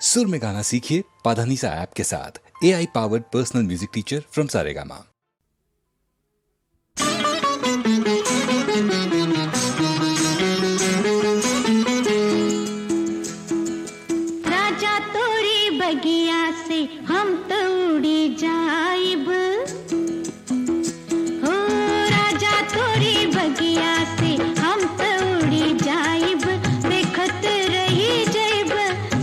सुर में गाना सीखिए पाधानीसा ऐप के साथ। AI powered personal music teacher from Saregama. राजा तोरी बगिया से हम तो उड़ी जाइब, हो राजा तोरी बगिया से हम तो उड़ी जाइब, देखत रही जैब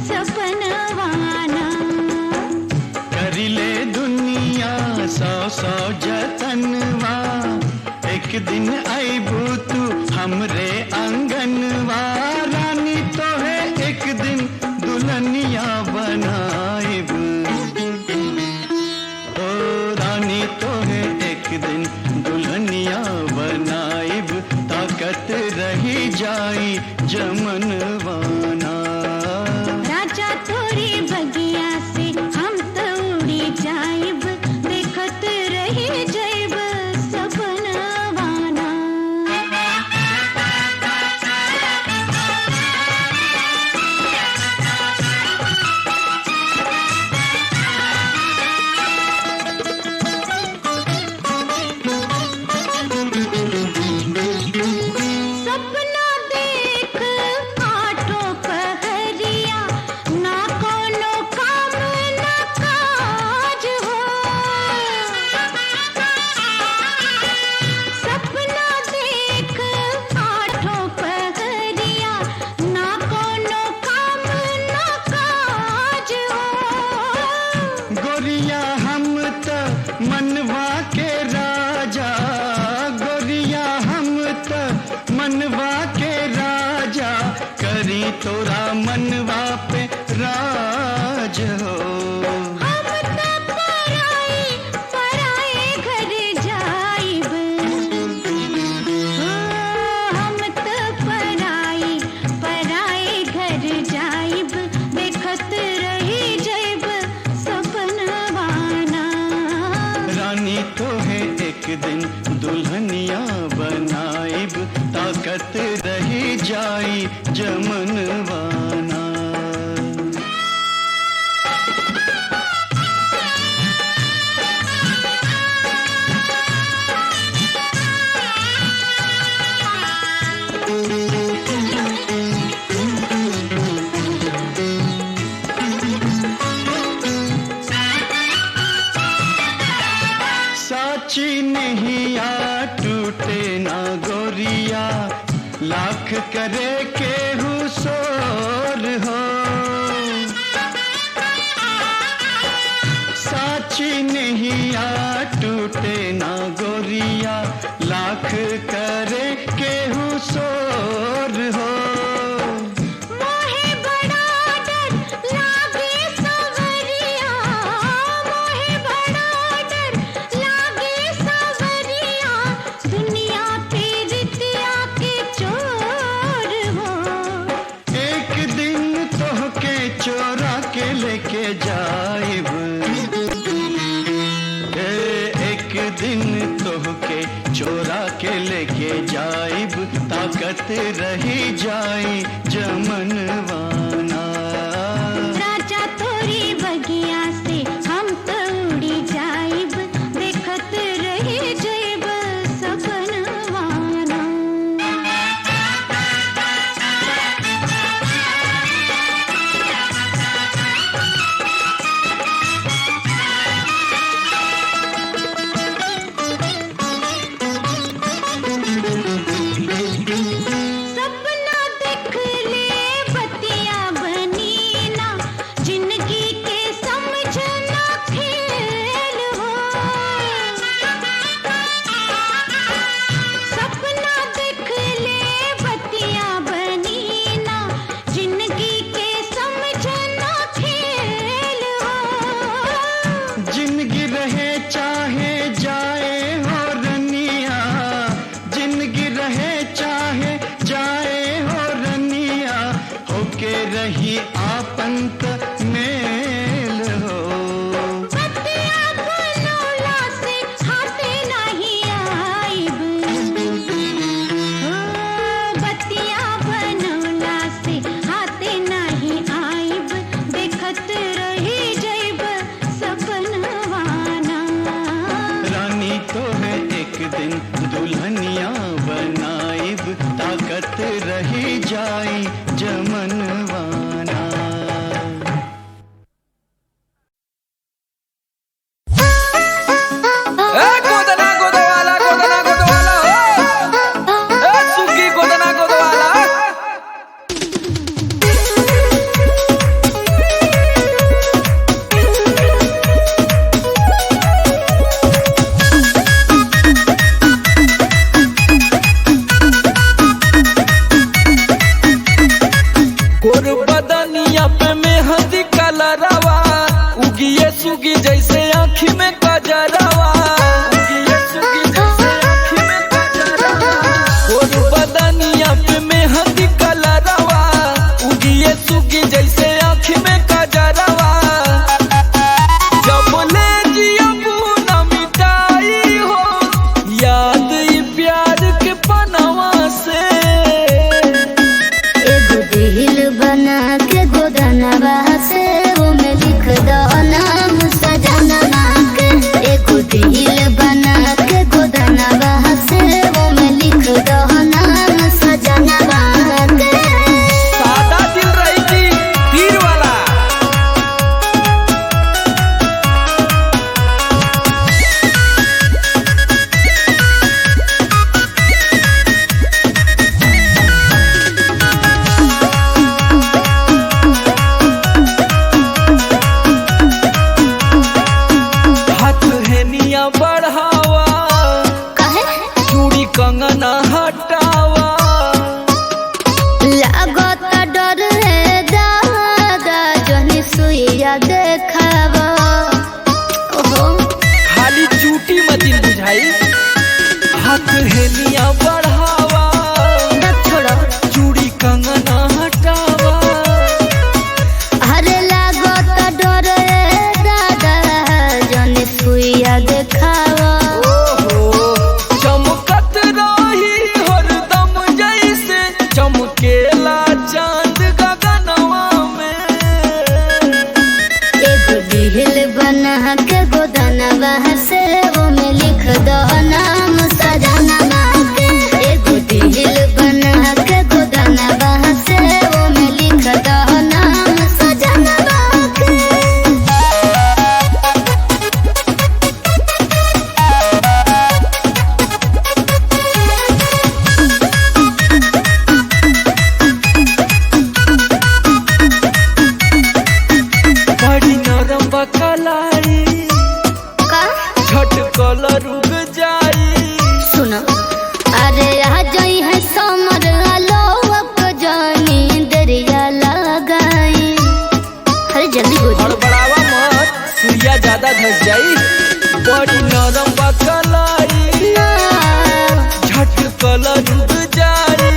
सपनवाना। करिले दुनिया सौ सौ जतनवा, एक दिन आइबू तू हमरे आंगनवा। रानी तो है एक दिन दुल्हनिया बनाइब, ओ रानी तो है एक दिन दुल्हनिया बनाइब, ताकत रही जाई जमनवाना। राजा तोरी बगिया से हम तो उड़ी जाइब, देखत रही जैब सपनवाना। सपना देख आठों पहरिया, ना कोनो काम ना काज हो। सपना देख आठों पहरिया, ना कोनो काम ना काज हो। गोरिया हम त मनवा के राजा, गोरिया हम त मनवा के राजा, करी तोरा मनवा पे राज हो। हम तो पराए घर जाइब, हम तो पराए घर जाइब, देखत रही जैब सपनवाना। रानी तो है एक दिन दुल्हनिया बनाइब, ताकत रही जाई जमनवाना। साची नहीं आ टूटे ना गोरिया, लाख करे के हुसोर हो। साची नहीं आ टूटे ना गोरिया, लाख करे के हुसोर हो। मोहे बड़ा डर लागे सवरिया, मोहे बड़ा डर लागे सवरिया, दुनिया पे रितिया के चोर हो। एक दिन तोहके चोरा के लेके जाइब, एक दिन तोहके चोरा के लेके जाइब, ताकत रही जाई जमनवाना। राजा तोरी बगिया से हम तो उड़ी जाइब, देखत रही जैब सपनवाना। सपना देख ले बतिया बनी ना, मेहंदी कलरवा, उगिए सुगी जैसे आँखी में कजरवा, उगिए सुगी जैसे आँखी में कजरवा, और बदनिया पे मेहंदी कलरवा, उगिए सुगी जैसे आँखी में कजरवा। जब ले जियबू न मिटाई हो याद ई प्यार के पनवा से। एगो दिल बना के गोदनवा से वो में लिख दो नाम सजनवा के। एगो दिल बना के गोदनवा से वो में लिख दो नाम सजनवा के। सादा दिल रही थी तीर वाला। हाथ हेनिया बढ़ावा, कहे चूड़ी कंगना हटावा, लागत डर है दादा जहनी सुइया देखावा। ओहो खाली चूटी मत बुझाई। हाथ हेनिया बढ़ावा, तब छोड़ो चूड़ी कंगना हटावा, अरे लागत डर है दादा जहनी सुइया देखावा। ओहो चमकत रही हरदम जैसे चमकेला चांद गगनवा में। एगो दिल बना के गोदनवा से वो में लिख दो नाम सजनवा के। एगो दिल बना के गोदनवा से वो में लिख दो नाम सजनवा के। बड़ी नरम बकलाई, का झटकल रुक जाई। सुनो अरे आ जाई है समर आलोक जानी दरिया लगाई। अरे जल्दी बोल हड़बड़ावा मत, सुइया ज्यादा धस जाई। बड़ी नरम बकलाई, झटकल रुक जाई।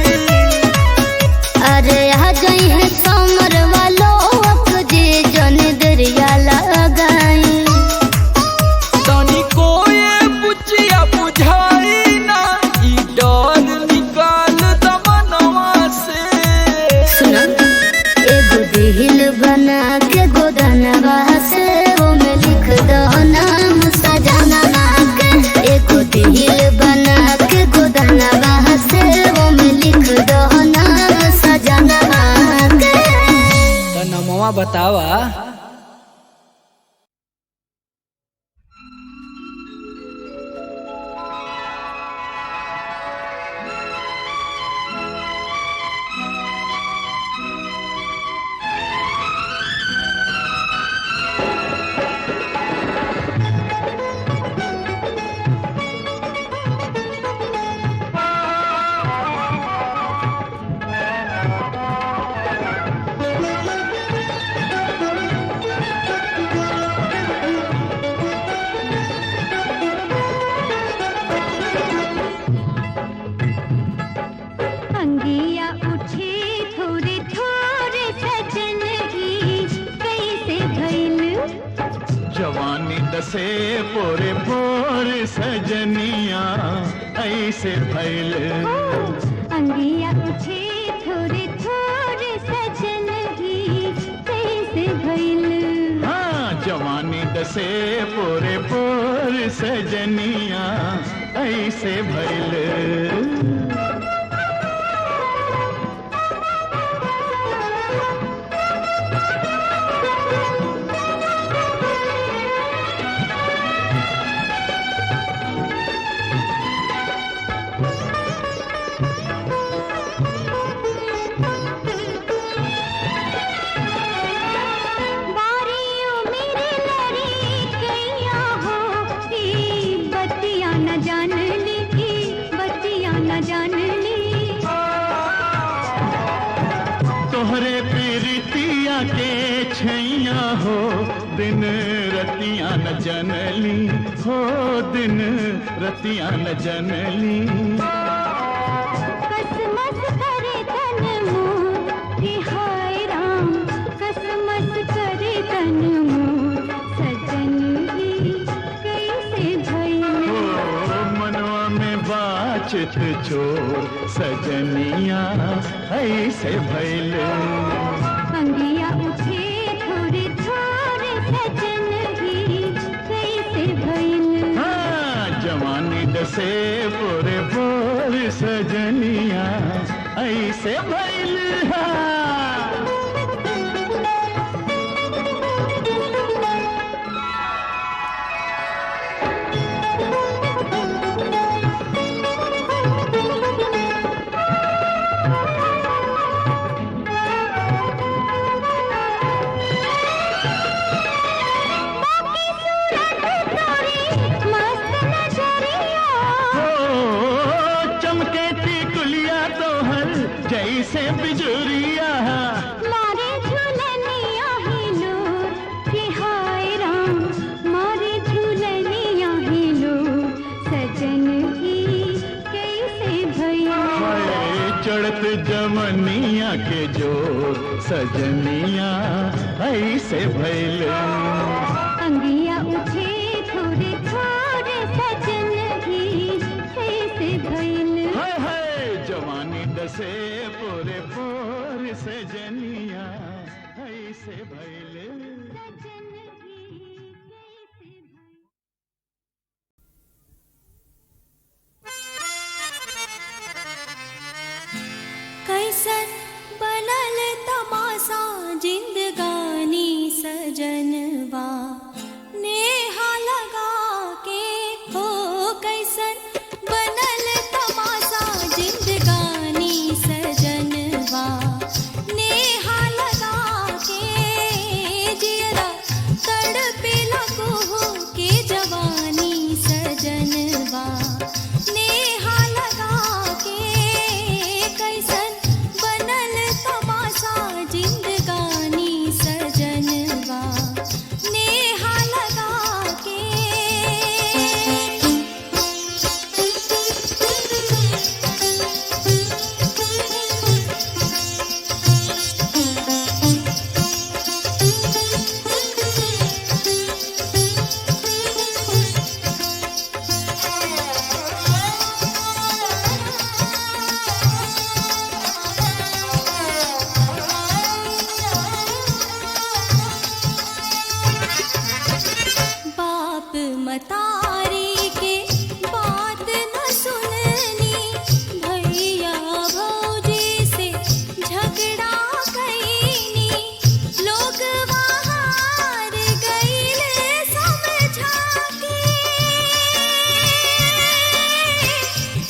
अरे आ जाई है समर वालोक जी जानी दरिया लगाई। तनी कोई बुचिया बुझाई ना, ई डर निकाल दमनवा से। सुनो एगो दिल बना के गोदनवा से वो में लिख दो नाम सजनवा के। एगो दिल बना के गोदनवा से वो में लिख दो नाम सजनवा के। तो नमवा बतावा। अंगिया उठी थोड़ी थोड़ी सजन की कैसे भइल। जवानी दसे पोरे पोर सजनिया ऐसे फैल। अंगिया उठी थोड़ी थोड़ी सजन की कैसे भइल। हाँ जवानी दसे पोरे पोर सजनिया ऐसे भैल। बारियों मेरे लड़ी कैया हो, ई बत्तियां न जान ली, ई बत्तियां न सैया हो दिन रतियां न जनली हो दिन रतियां न जनली कसमस करे तन मोर कि हाय राम कसमस करे तन मोर सजन ही कैसे भइल मनवा में बाचित चोर सजनिया ऐसे भइल अंगिया उठे थोड़े थोड़े सजन ही कैसे भइल जवानी दसे पूरे बोर सजनिया ऐसे भइल जैसे बिजुरिया मारे झूलनिया ही लोर कि हाय राम मारे झूलनिया ही लोर सजन ही कैसे भइल चढ़त जमनिया के जोर सजनिया ऐसे भइल अंगिया उठे थोड़े थोड़े सजन ही कैसे भइल जवानी दसे पूरे पोर सजनिया ऐसे भइल कैसन बनल तमाशा जिंदगानी सजनवा नेहा लगा के हो कैसन बनल तमाशा जिंदगानी सजनवा नेहा लगा के जियरा तड़पे लगो हो के जवानी सजनवा नेहा लगा के कैसन बनल तमाशा जिंदगानी सजनवा नेहा लगा के बाप मतारी के बात न सुननी भैया भौजी से झगड़ा कैनी लोग बाहर गईले समझा के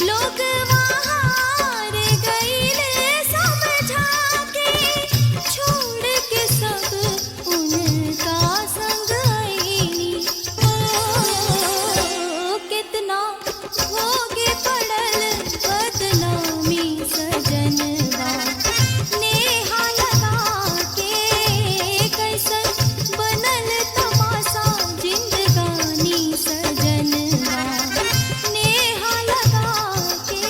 लोग बाहर गईले समझा के छोड़ के सब उनका संग आईनी कितना होगे पड़ल बदनामी सजनवा नेहा लगा के कैसन बनल तमाशा जिंदगानी सजनवा नेहा लगा के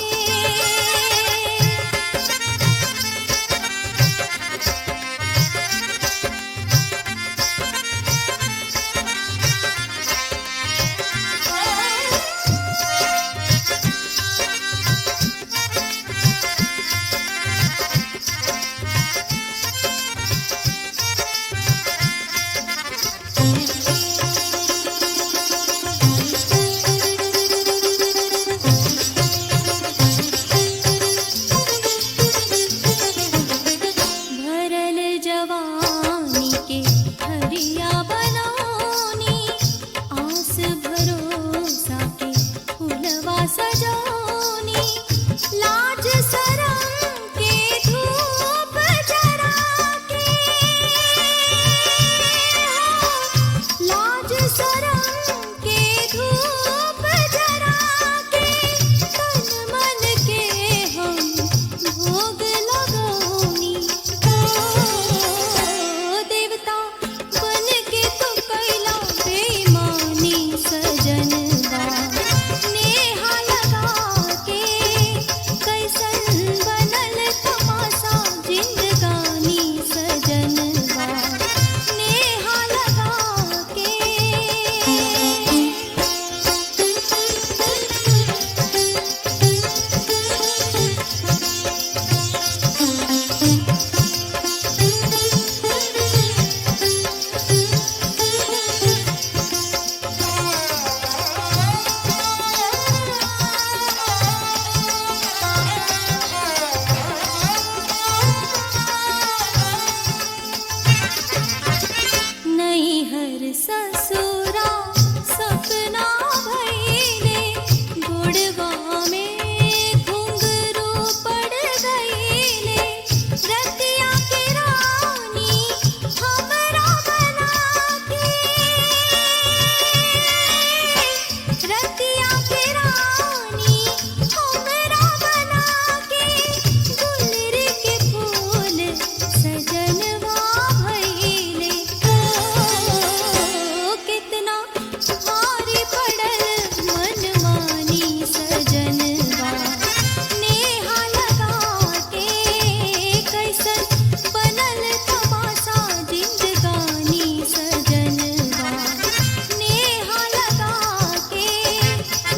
भरल जवानी के हरिया बनौनी आस भरोसा के फुलवा सजौनी लाज शरम के धूप जरा के लाज शरम के धूप जरा के तन मन के हम भोग लगौनी ओ देवता ससुरा सपना भइले गोड़वा में घुंघरू पड़ गइले रतिया के रानी हमरा बना के रतिया के रानी हमरा बना के गुलर के फूल सजनवा भइले कितना भारी पड़ल मनमानी सजनवा नेहा लगा के कैसन बनल तमाशा जिंदगानी सजनवा नेहा लगा के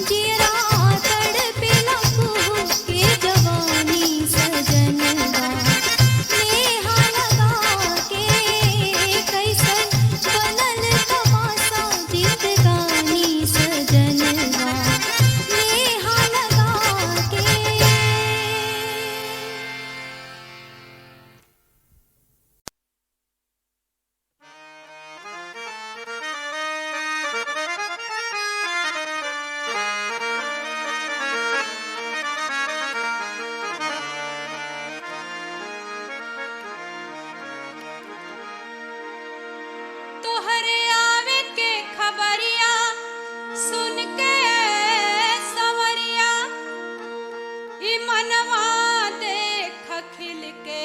जियरा तड़पेला के जवानी सजनवा नेहा लगा के कैसन बनल तमाशा जिंदगानी सजनवा नेहा लगा के तोहरे आवे के खबरिया सुन के सवरिया ई मनवा देख खिल के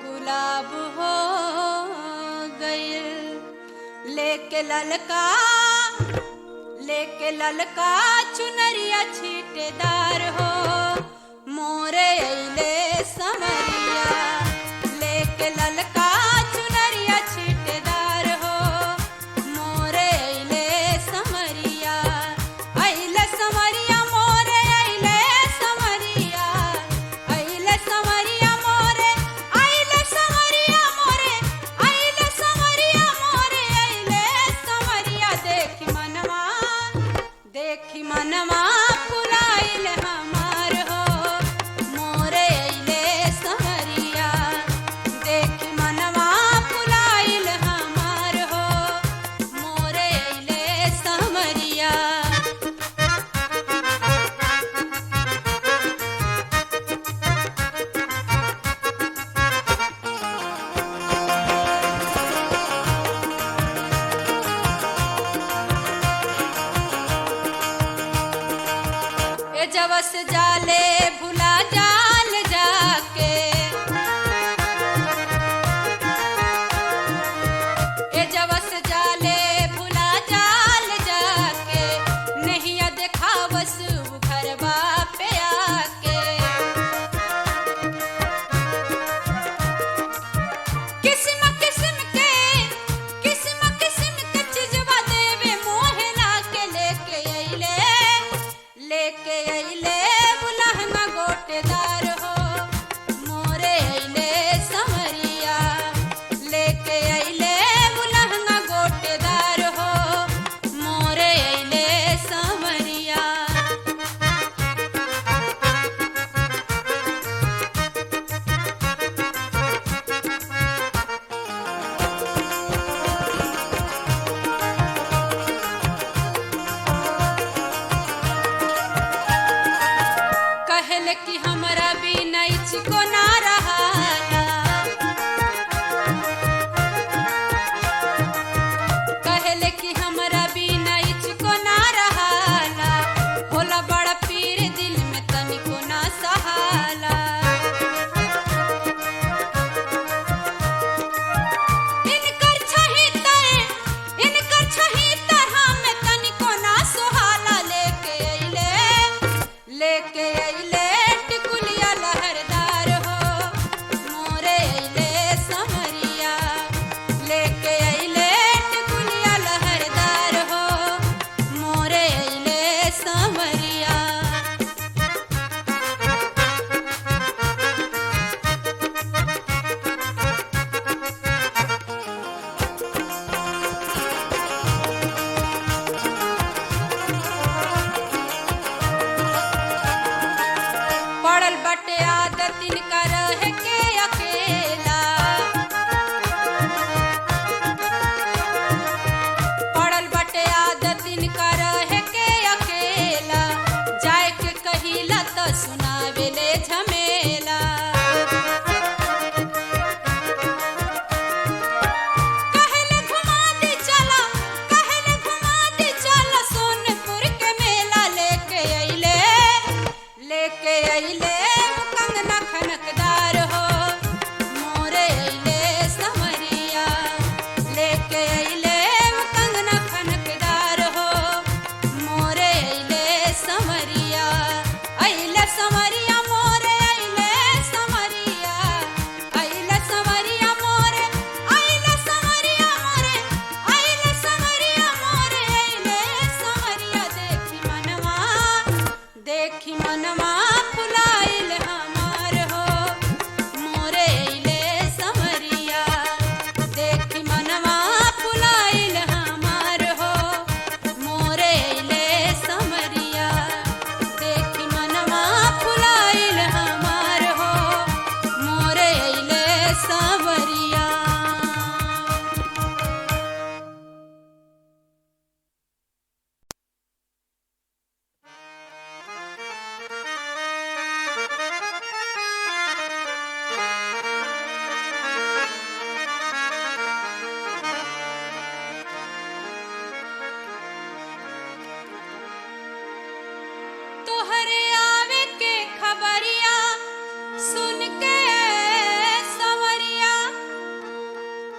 गुलाब हो गइल लेके ललका चुनरिया छीटेदार हो मोरे अइले समरिया लेके ललका चुनरिया छीटेदार हो मोरे अइले समरिया मोरे अइले समरिया मोरे अइले समरिया मोरे अइले समरिया मोरे अइले समरिया देखी मनवा फुलाइल हमार हो मोरे अइले समरिया देखी मनवा फुलाइल हमार हो मोरे अइले समरिया ए जवस जाले भुला जाल जाके ए जवस जाले भुला जाल जाके नहिया देखावस घरवा पे आके किस्म किस्म के चीजवा देवे मोहला के लेके अइले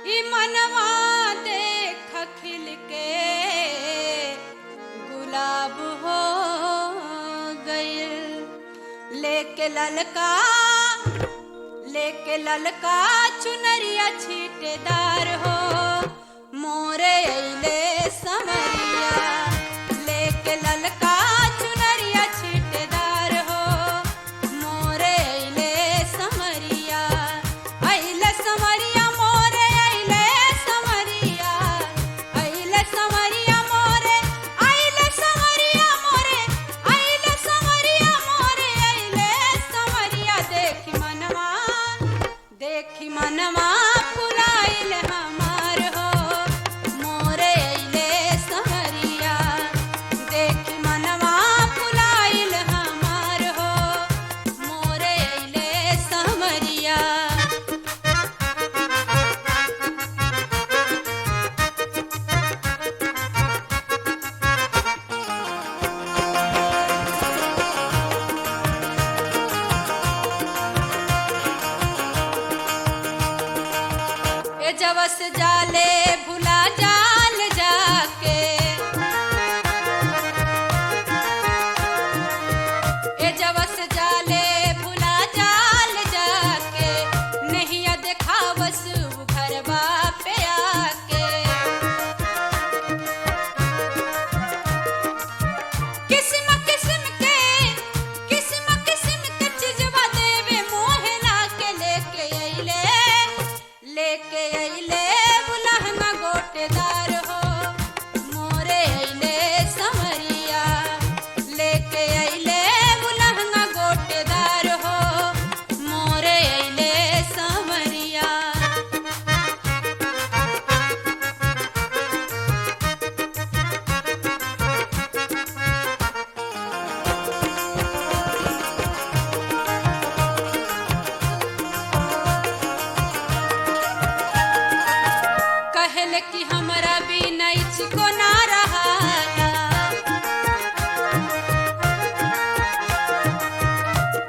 ई मनवा देख खिल के गुलाब हो गइल। लेके ललका चुनरिया छीटेदार हो मोरे अइले समरिया। लेके ललका चुनरिया छीटेदार हो मोरे अइले समरिया। अइले समरिया मोरे अइले समरिया। अइले समरिया मोरे अइले समरिया मोरे अइले समरिया मोरे अइले समरिया। देखी मनवा फुलाइल हमार हो मोरे अइले समरिया। देखी मनवा फुलाइल हमार हो मोरे अइले समरिया। ए जवस जाले भुला जाल जाके। ए जवस जाले भुला जाल जाके। नहिया देखावस उ घरवा पे आके। किस्म किस्म के चीजवा देवे मोहला के। लेके अइले बुलहना गोटेदार हो मोरे अइले समरिया। लेके अइले बुलहना गोटेदार हो मोरे अइले समरिया। कहल कि हमरा बिना इचको ना रहाला।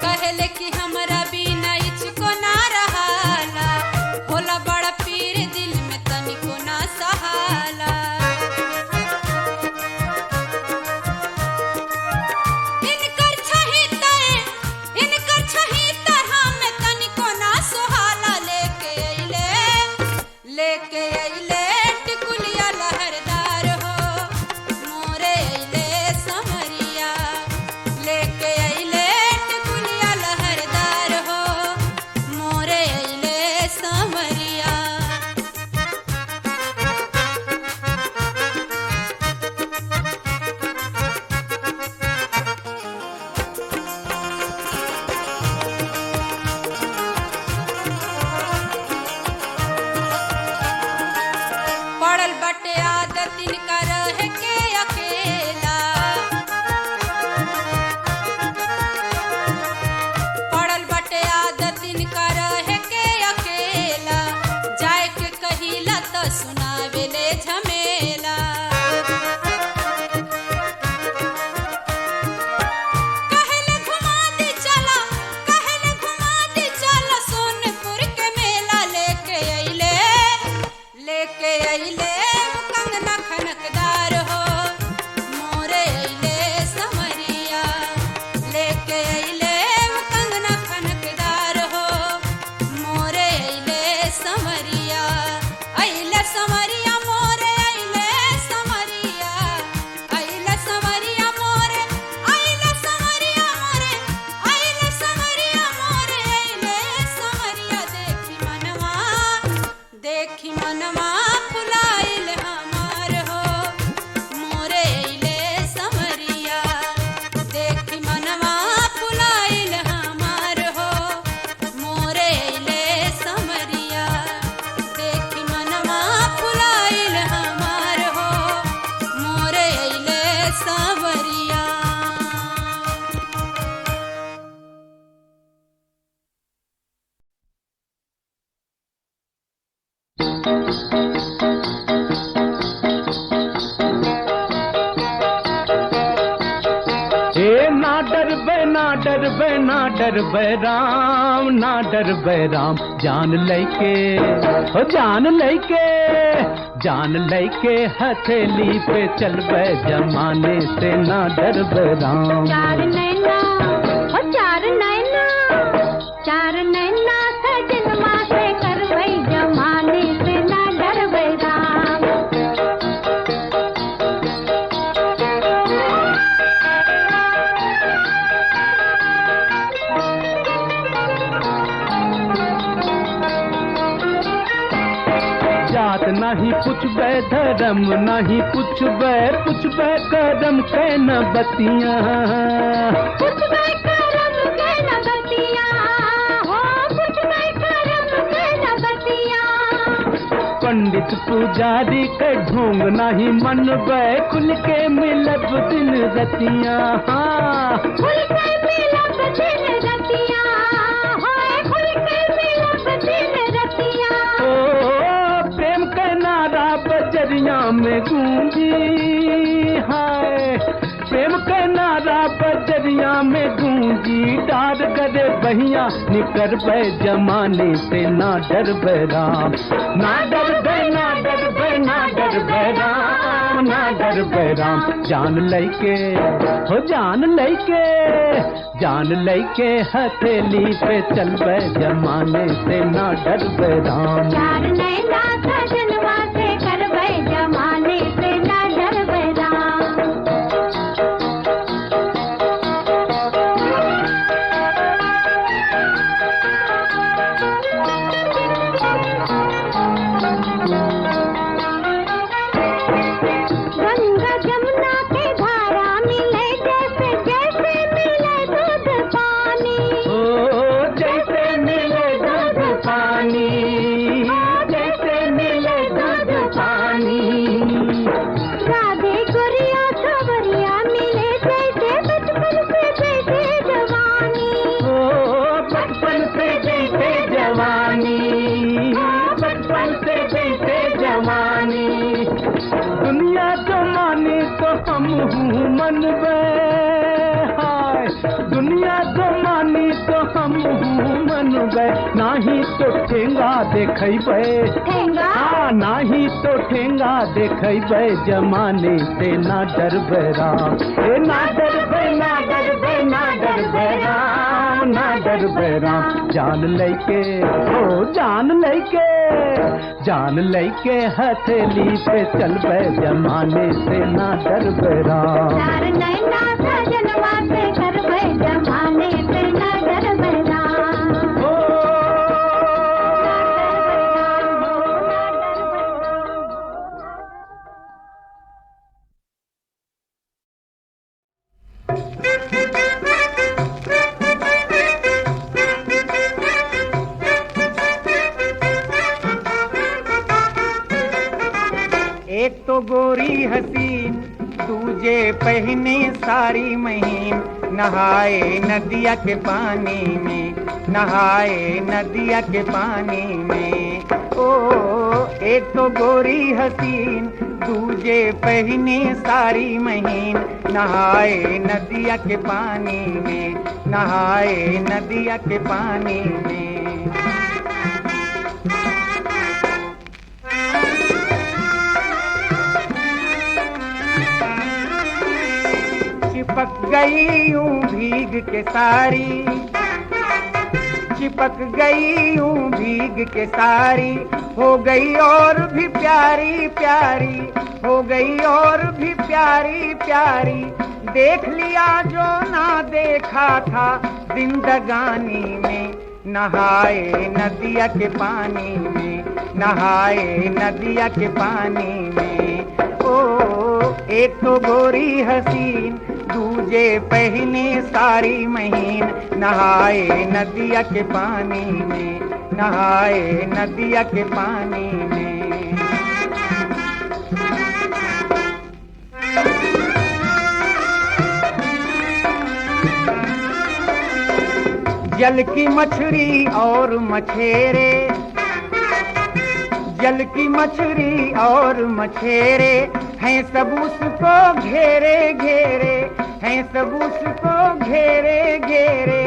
कहल कि हमरा बिना इचको ना रहाला। होला बड़ा पीर दिल में तनिको ना सहाला। इनकर छही तर हमें तनिको ना सोहाला। लेके अइले टिकुलिया लहरदार हो मोरे अइले समरिया। लेके अइले टिकुलिया लहरदार हो मोरे अइले समरिया। पड़ल बटे आदत इनका रहे के अकेला। पड़ल बटे आदत इनका रहे के अकेला। जाए के कहिला तो सुनावेले झमेला। कहले घुमा दी चला सोनपुर के मेला। लेके अइले कंगना खनकदार हो मोरे अइले समरिया। लेके अइले कंगना खनकदार हो मोरे अइले समरिया। अइले समरिया मोरे अइले समरिया। अइले समरिया मोरे अइले समरिया मोरे अइले समरिया मोरे अइले समरिया। देखी मनवा फुलाइल हमार हो मोरे अइले समरिया। देखी मनवा फुलाइल हमार हो मोरे अइले समरिया। देखी मनवा फुलाइल हमार हो मोरे अइले समरिया। डर बैराम, ना डर बैराम, जान लैके हो जान लैके, जान लैके हथेली पे चल बे जमाने से ना डर बैराम। चार नैना ओ चार नैना, चार नैना सजनमा से करबै जमाने से ना डरबै राम। जात नहीं पुछबे, धर्म नहीं पुछबे, पुछबे करम के न बतिया, पुछबै करम के न बतिया, हो पुछबै करम के न बतिया। पंडित पुजारी के ढोंग नहीं मनबे, खुल के मिलब दिन रतिया, खुल के मिलब दिन रतिया, होय खुल के मिलब दिन रतिया। प्रेम का नारा बजरिया में गूंजी, हाय प्रेम का नारा बजरिया में गूंजी, डार गरे बहिया निकर बे जमाने से ना डर बे राम, ना डर बे ना डर बे ना डर बे राम, ना डर बे राम, जान लैके हो जान लैके, जान लैके हथेली पे चल बे जमाने से ना डर बे राम। चार नैना सजनवा से करबै जमाने से ना डरबै राम। गंगा जमुना के धारा मिले जैसे जैसे मिले दूध पानी, ओ जैसे मिले दूध पानी, जैसे मिले दूध पानी। राधे गुड़िया सवरिया मिले जैसे बचपन से जैसे जवानी, ओ बचपन से जैसे जवानी, बचपन से जैसे जवानी। दुनिया जो माने तो हम हूँ मनबे, हाय दुनिया जो मानी तो हम हूँ मनबे, नाही तो ठेंगा देखैबे, ठेंगा नाही तो ठेंगा देखैबे जमाने से ना डरबे राम, ए ना डरबे ना डरबे ना डरबे राम, ना डरबे राम, जान लैके ओ जान लैके, जान लैके हथेली पे चलबे जमाने से ना डरबे राम। चार नैना सजनवा से करबै जमाने से ना डरबै राम। एक तो गोरी हसीन, दूजे पहने सारी महीन, नहाए नदिया के पानी में, नहाए नदिया के पानी में। ओ एक तो गोरी हसीन, दूजे पहने सारी महीन, नहाए नदिया के पानी में, नहाए नदिया के पानी में। चिपक गई यूं भीग के सारी, चिपक गई यूं भीग के सारी, हो गई और भी प्यारी प्यारी, हो गई और भी प्यारी प्यारी। देख लिया जो ना देखा था जिंदगानी में, नहाए नदिया के पानी में, नहाए नदिया के पानी में। ओ एक तो गोरी हसीन, दूजे पहने सारी महीन, नहाए नदिया के पानी में, नहाए नदिया के पानी में। जल की मछली और मछेरे, जल की मछली और मछेरे, हैं सब उसको घेरे घेरे, हैं सब उसको घेरे घेरे।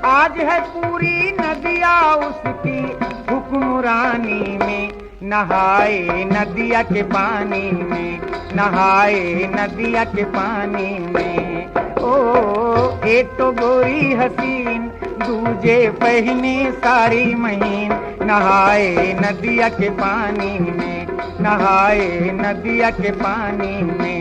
आज है पूरी नदिया उसकी हुक्मरानी में, नहाए नदिया के पानी में, नहाए नदिया के पानी में। ओ एक तो गोरी हसीन, दूजे पहने सारी महीन, नहाए नदिया के पानी में, नहाए नदिया के पानी में।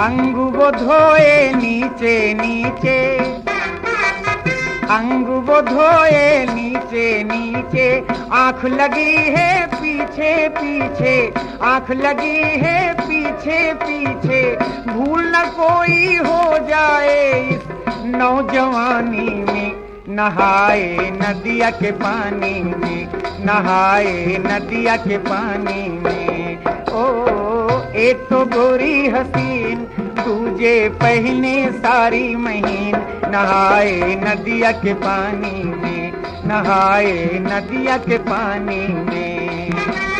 अंग वो धोए नीचे नीचे, अंग वो धोए नीचे नीचे, आंख लगी है पीछे पीछे, आंख लगी है पीछे पीछे, भूल न कोई हो जाए इस नौजवानी में, नहाए नदिया के पानी में, नहाए नदिया के पानी में। ओ एक तो गोरी हसीन, दूजे पहने सारी महीन, नहाए नदिया के पानी में, नहाए नदिया के पानी में।